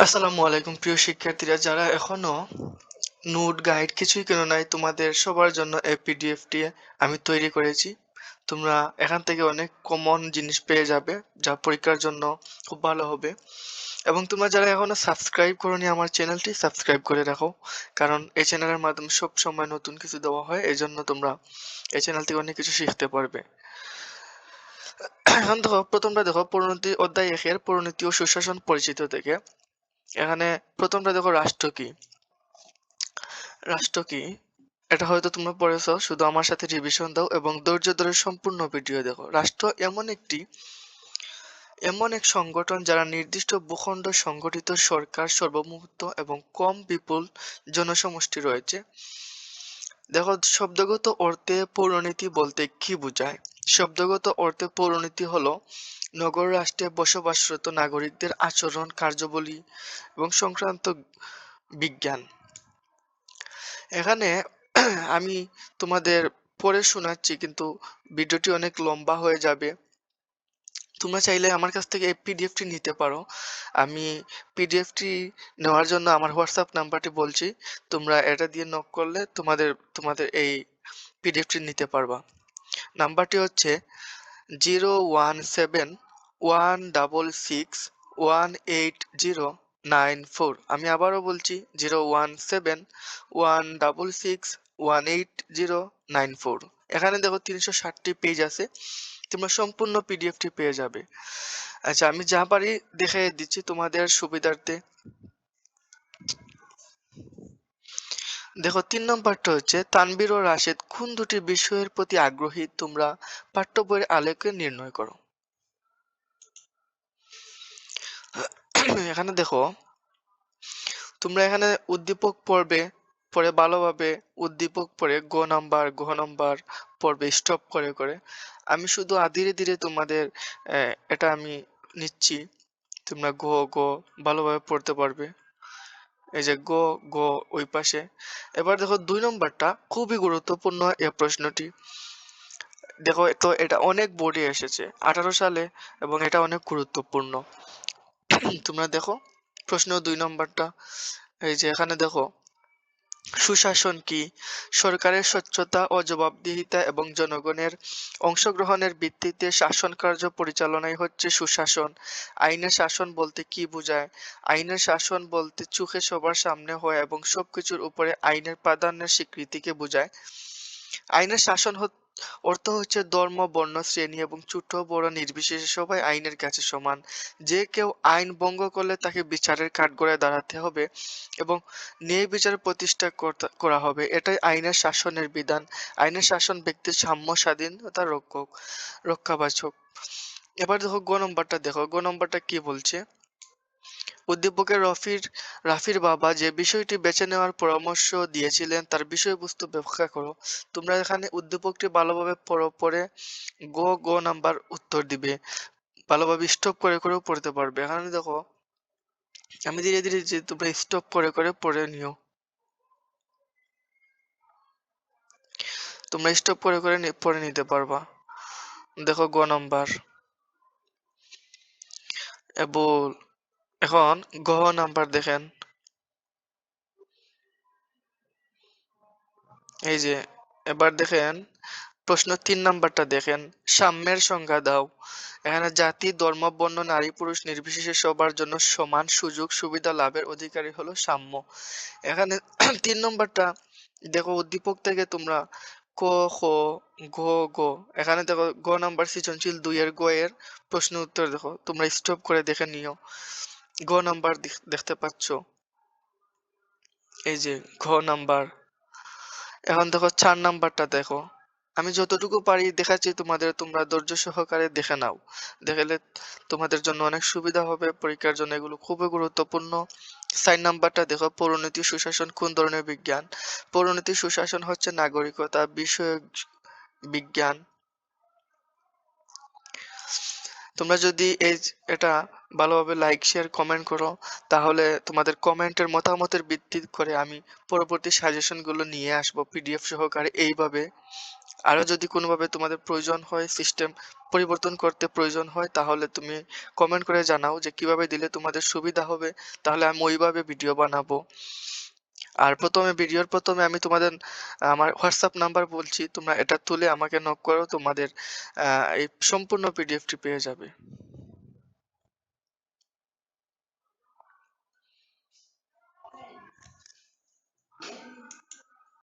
আসসালামু আলাইকুম প্রিয় শিক্ষার্থীরা, যারা এখনো নোট গাইড কিছুই কেন নাই, তোমাদের সবার জন্য এই পিডিএফটি আমি তৈরি করেছি। তোমরা এখান থেকে অনেক কমন জিনিস পেয়ে যাবে, যা পরীক্ষার জন্য খুব ভালো হবে। এবং তোমরা যারা এখনো সাবস্ক্রাইব করোনি আমার চ্যানেলটি সাবস্ক্রাইব করে রাখো, কারণ এই চ্যানেলের মাধ্যমে সব সময় নতুন কিছু দেওয়া হয়, এই জন্য তোমরা এই চ্যানেল থেকে অনেক কিছু শিখতে পারবে। এখন দেখো পরিণতি অধ্যায় 1 পরিণতি ও সুশাসন পরিচিত থেকে। এখানে প্রথমটা দেখো, রাষ্ট্র কি। রাষ্ট্র কি এটা হয়তো তোমরা পড়েছো, শুধু আমার সাথে রিভিশন দাও এবং ধৈর্য ধরে সম্পূর্ণ ভিডিও দেখো। রাষ্ট্র এমন এক সংগঠন যারা নির্দিষ্ট ভূখণ্ড সংগঠিত সরকার, সর্বমুহূর্ত এবং কম বিপুল জনসমষ্টি রয়েছে। দেখো, শব্দগত অর্থে পৌরনীতি বলতে কি বোঝায়? শব্দগত অর্থে পৌরনীতি হলো নগর রাষ্ট্রে বসবাসরত নাগরিকদের আচরণ, কার্যাবলী এবং সংক্রান্ত বিজ্ঞান। এখানে আমি তোমাদের পড়ে শোনাচ্ছি, কিন্তু ভিডিওটি অনেক লম্বা হয়ে যাবে। তোমরা চাইলে আমার কাছ থেকে এই পিডিএফটি নিতে পারো। আমি পিডিএফটি নেওয়ার জন্য আমার হোয়াটসঅ্যাপ নাম্বারটি বলছি, তোমরা এটা দিয়ে নক করলে তোমাদের এই পিডিএফটি নিতে পারবা। নাম্বারটি হচ্ছে 01716618094। আমি আবারও বলছি 01716618094। এখানে দেখো 360টি পেজ আছে, তোমরা সম্পূর্ণ পিডিএফটি পেয়ে যাবে। আচ্ছা, আমি যা পারি দেখে দিচ্ছি তোমাদের সুবিধার্থে। দেখো, 3 নম্বরটা হচ্ছে তানভীর ও রাশেদ কোন দুটি বিষয়ের প্রতি আগ্রহী, তোমরা পাঠ্য বইয়ের আলোকে নির্ণয় করো। এখানে দেখো, তোমরা এখানে উদ্দীপক পড়ে ভালোভাবে উদ্দীপক পড়ে ঘ নাম্বার পড়বে স্টপ করে করে। আমি শুধু ধীরে ধীরে তোমাদের এটা আমি নিচ্ছি, তোমরা ঘ ভালোভাবে পড়তে পারবে। এই যে ঘ ওই পাশে। এবার দেখো 2 নম্বরটা খুবই গুরুত্বপূর্ণ এই প্রশ্নটি। দেখো, তো এটা অনেক বোর্ডে এসেছে 18 সালে এবং এটা অনেক গুরুত্বপূর্ণ। তোমরা দেখো প্রশ্ন 2 নম্বরটা, এই যে এখানে দেখো, সুশাসন কি? সরকারের স্বচ্ছতা ও জবাবদিহিতা এবং জনগণের অংশগ্রহণের ভিত্তিতে শাসন কার্য পরিচালনাই হচ্ছে সুশাসন। আইনের শাসন বলতে কি বোঝায়? আইনের শাসন বলতে চোখে সবার সামনে হয় এবং সবকিছুর উপরে আইনের প্রাধান্যের স্বীকৃতিকে বোঝায়। আইনের শাসন অর্থ হচ্ছে ধর্ম, বর্ণ, শ্রেণী এবং ছোট বড় নির্বিশেষে সবাই আইনের কাছে সমান। যে কেউ আইন ভঙ্গ করলে তাকে বিচারের কাঠগড়ায় দাঁড়াতে হবে এবং ন্যায় বিচার প্রতিষ্ঠা করা হবে। এটাই আইনের শাসনের বিধান। আইনের শাসন ব্যক্তির সাম্য, স্বাধীনতার রক্ষাবাচক। এবার দেখো গ নম্বরটা কি বলছে। উদ্দীপকের রাফির বাবা যে বিষয়টি বেছে নেওয়ার পরামর্শ দিয়েছিলেন তার বিষয়বস্তু ব্যাখ্যা করো। তোমরা এখানে উদ্দীপকটি ভালোভাবে পড়ে গ নাম্বার উত্তর দিবে। ভালোভাবে স্টপ করে করেও পড়তে পারবে। এখানে দেখো, আমি ধীরে ধীরে যে তোমরা স্টপ করে করে পড়ে নিও। তোমরা স্টপ করে করে পড়ে নিতে পারবা। দেখো গ নাম্বার। এবং এখন গ নাম্বার দেখেন, এই যে এবার দেখেন প্রশ্ন 3 নাম্বারটা দেখেন, সাম্যের সংজ্ঞা দাও। এখানে জাতি, ধর্ম, বর্ণ, নারী পুরুষ নির্বিশেষে সবার জন্য সমান সুযোগ সুবিধা লাভের অধিকারী হলো সাম্য। এখানে 3 নম্বরটা দেখো, উদ্দীপক থেকে তোমরা ক, খ, ঘ, গ। এখানে দেখো গ নাম্বার সৃজনশীল 2 এর গ এর প্রশ্ন উত্তর দেখো, তোমরা স্টপ করে দেখে নিও। গ নাম্বার দেখতে পাচ্ছ, এই যে ঘ নাম্বার। এখন দেখো 4 নাম্বারটা দেখো, আমি যতটুকু পারি দেখাচ্ছি তোমাদের, তোমরা ধৈর্য সহকারে দেখে নাও। দেখলে তোমাদের জন্য অনেক সুবিধা হবে পরীক্ষার জন্য, এগুলো খুবই গুরুত্বপূর্ণ। 4 নাম্বারটা দেখো, পৌরনীতি সুশাসন কোন ধরনের বিজ্ঞান? পৌরনীতি সুশাসন হচ্ছে নাগরিকতা বিষয়ক বিজ্ঞান। তোমরা যদি এটা ভালোভাবে লাইক, শেয়ার, কমেন্ট করো, তাহলে তোমাদের কমেন্টের মতামতের ভিত্তি করে আমি পরবর্তী সাজেশনগুলো নিয়ে আসবো পিডিএফ সহকারে। এইভাবে আরো যদি কোনোভাবে তোমাদের প্রয়োজন হয়, সিস্টেম পরিবর্তন করতে প্রয়োজন হয়, তাহলে তুমি কমেন্ট করে জানাও যে কিভাবে দিলে তোমাদের সুবিধা হবে। তাহলে আমি ওইভাবে ভিডিও বানাবো। আর ভিডিওর ১ম এ আমি তোমাদের আমার WhatsApp নাম্বার বলছি। তোমরা এটা তুলে আমাকে নক করো। তোমাদের আ এই সম্পূর্ণ পিডিএফটি পেয়ে যাবে।